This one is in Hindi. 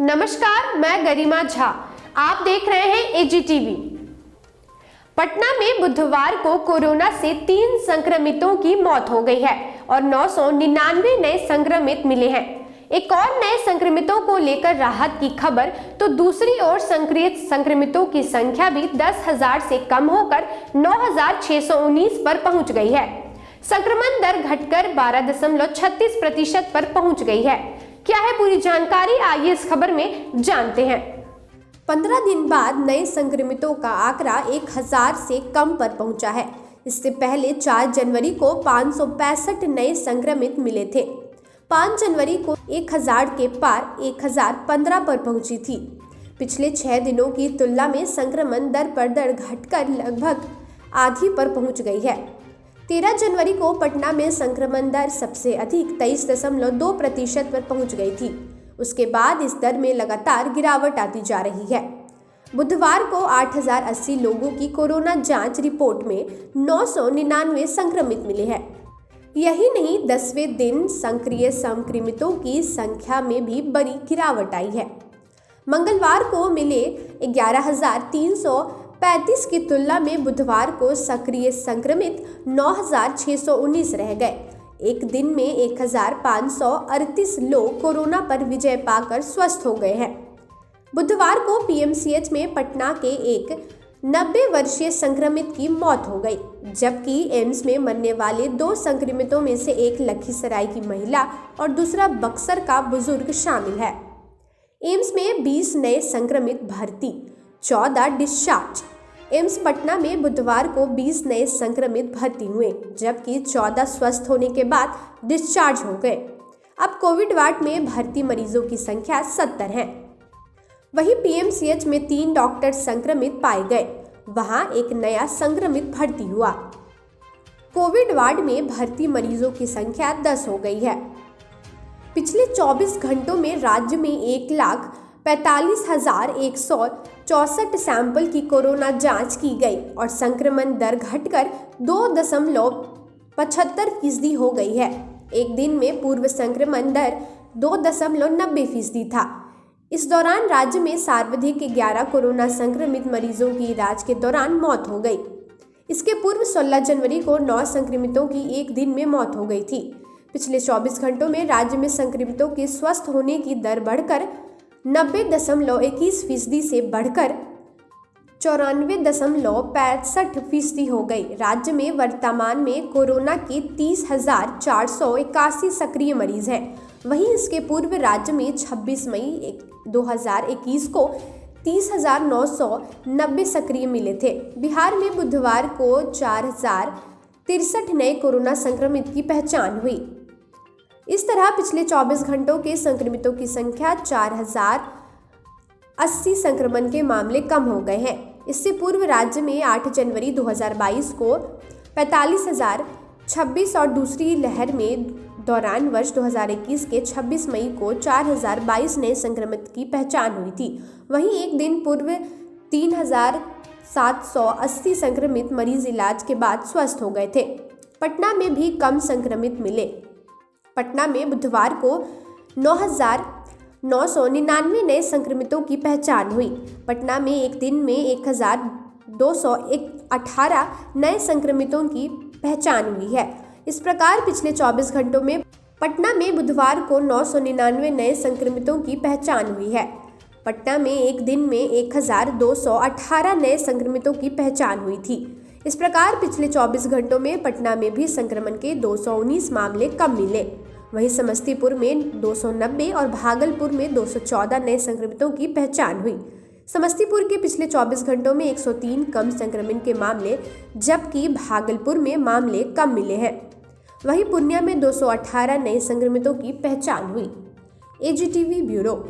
नमस्कार, मैं गरिमा झा। आप देख रहे हैं एजीटीवी। पटना में बुधवार को कोरोना से 3 संक्रमितों की मौत हो गई है और 999 नए संक्रमित मिले हैं। एक और नए संक्रमितों को लेकर राहत की खबर, तो दूसरी ओर सक्रिय संक्रमितों की संख्या भी 10,000 से कम होकर 9,619 पर पहुंच गई है। संक्रमण दर घटकर 12.36% पर पहुंच गई है। क्या है पूरी जानकारी, आइए इस खबर में जानते हैं। 15 दिन बाद नए संक्रमितों का आंकड़ा 1,000 से कम पर पहुंचा है। इससे पहले 4 जनवरी को 565 नए संक्रमित मिले थे। 5 जनवरी को 1,000 के पार 1,015 पर पहुंची थी। पिछले 6 दिनों की तुलना में संक्रमण दर घटकर लगभग आधी पर पहुंच गई है। 13 जनवरी को पटना में संक्रमण दर सबसे अधिक 23.2% पर पहुंच गई थी। उसके बाद इस दर में लगातार गिरावट आती जा रही है। बुधवार को 8,080 लोगों की कोरोना जांच रिपोर्ट में 999 संक्रमित मिले हैं। यही नहीं, 10वें दिन सक्रिय संक्रमितों की संख्या में भी बड़ी गिरावट आई है। मंगलवार को मिले 11,335 की तुलना में बुधवार को सक्रिय संक्रमित 9,619 रह गए। एक दिन में 1,538 लोग कोरोना पर विजय पाकर स्वस्थ हो गए हैं। बुधवार को पीएमसीएच में पटना के एक 90 वर्षीय संक्रमित की मौत हो गई, जबकि एम्स में मरने वाले 2 संक्रमितों में से एक लखीसराय की महिला और दूसरा बक्सर का बुजुर्ग शामिल है। एम्स में 20 नए संक्रमित भर्ती, 14 डिस्चार्ज। एम्स पटना में बुधवार को 20 नए संक्रमित भर्ती हुए, जबकि 14 स्वस्थ होने के बाद डिस्चार्ज हो गए। अब कोविड वार्ड में भर्ती मरीजों की संख्या 70 है। वहीं पीएमसीएच में 3 डॉक्टर संक्रमित पाए गए, वहां एक नया संक्रमित भर्ती हुआ। कोविड वार्ड में भर्ती मरीजों की संख्या 10 हो गई है। पिछले 24 घंटों में राज्य में 1,45,164 सैंपल की कोरोना जांच की गई और संक्रमण दर घटकर 2.75% हो गई है। एक दिन में पूर्व संक्रमण दर 2.90% था। इस दौरान राज्य में सर्वाधिक 11 कोरोना संक्रमित मरीजों की इलाज के दौरान मौत हो गई। इसके पूर्व 16 जनवरी को 9 संक्रमितों की एक दिन में मौत हो गई थी। पिछले 24 घंटों में राज्य में संक्रमितों के स्वस्थ होने की दर बढ़कर 90.21% से बढ़कर 94.65% हो गई। राज्य में वर्तमान में कोरोना के 30,481 सक्रिय मरीज हैं। वहीं इसके पूर्व राज्य में 26 मई 2021 को 30,990 सक्रिय मिले थे। बिहार में बुधवार को 4,063 नए कोरोना संक्रमित की पहचान हुई। इस तरह पिछले 24 घंटों के संक्रमितों की संख्या 4,080 संक्रमण के मामले कम हो गए हैं। इससे पूर्व राज्य में 8 जनवरी 2022 को 45,026 और दूसरी लहर में दौरान वर्ष 2021 के 26 मई को 4,022 नए संक्रमित की पहचान हुई थी। वहीं एक दिन पूर्व 3,780 संक्रमित मरीज इलाज के बाद स्वस्थ हो गए थे। पटना में भी कम संक्रमित मिले। पटना में बुधवार को 9,999 नए संक्रमितों की पहचान हुई। पटना में एक दिन में 1,218 नए संक्रमितों की पहचान हुई है। इस प्रकार पिछले 24 घंटों में पटना में बुधवार को 999 नए संक्रमितों की पहचान हुई है। पटना में एक दिन में 1,218 नए संक्रमितों की पहचान हुई थी। इस प्रकार पिछले 24 घंटों में पटना में भी संक्रमण के 219 मामले कम मिले। वहीं समस्तीपुर में 290 और भागलपुर में 214 नए संक्रमितों की पहचान हुई। समस्तीपुर के पिछले 24 घंटों में 103 कम संक्रमण के मामले, जबकि भागलपुर में मामले कम मिले हैं। वहीं पूर्णिया में 218 नए संक्रमितों की पहचान हुई। एजीटीवी ब्यूरो।